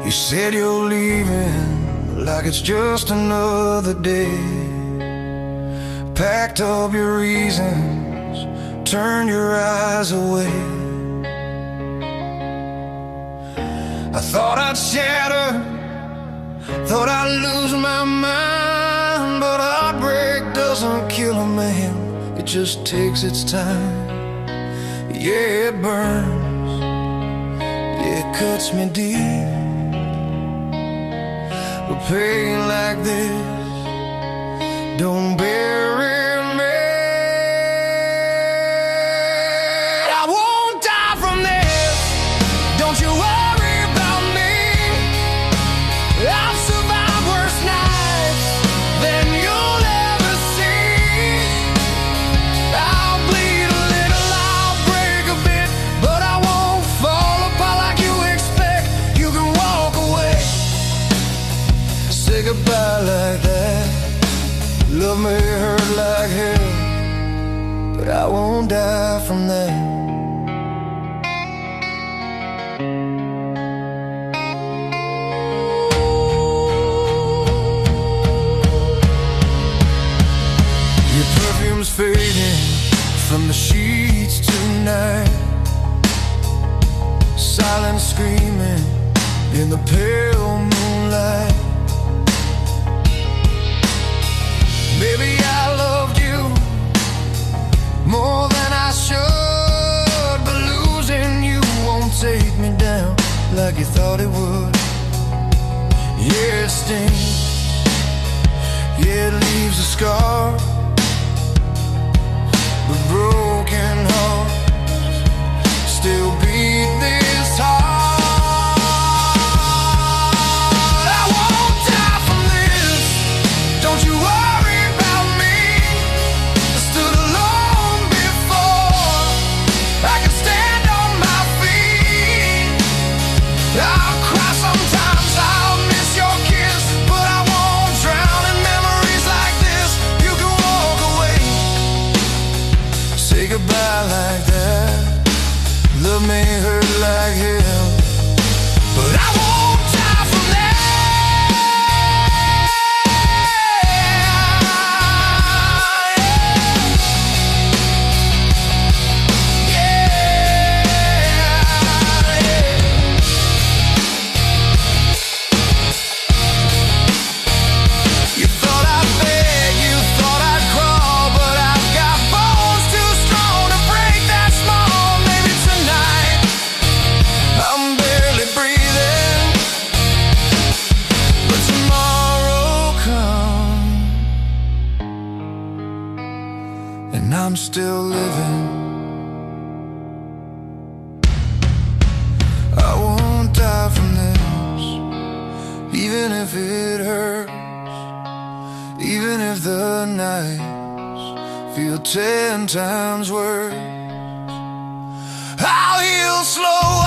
You said you're leaving like it's just another day. Packed up your reasons, turned your eyes away. I thought I'd shatter, thought I'd lose my mind, but heartbreak doesn't kill a man, it just takes its time. Yeah, it burns, yeah, it cuts me deep. But pain like this don't bury me. I won't die from this, don't you worry about me. I've survived worse nights than you'll ever see. I'll bleed a little, I'll break a bit, but I won't fall apart like you expect. You can walk away, say goodbye like that. Love may hurt like hell, but I won't die from that. Your perfume's fading from the sheets tonight. Silence screaming in the pale moonlight. Maybe I loved you more than I should, but losing you won't take me down like you thought it would. Yeah, it stings, yeah, it leaves a scar, but broken hearts still beat this hard. I won't die from this, don't you worry about me. I stood alone before, I can stand on my feet. I'll cry sometimes, I'll miss your kiss, but I won't drown in memories like this. You can walk away, say goodbye like that. Love may hurt like hell, but I won't die from and I'm still living. I won't die from this, even if it hurts, even if the nights feel 10 times worse. I'll heal slow,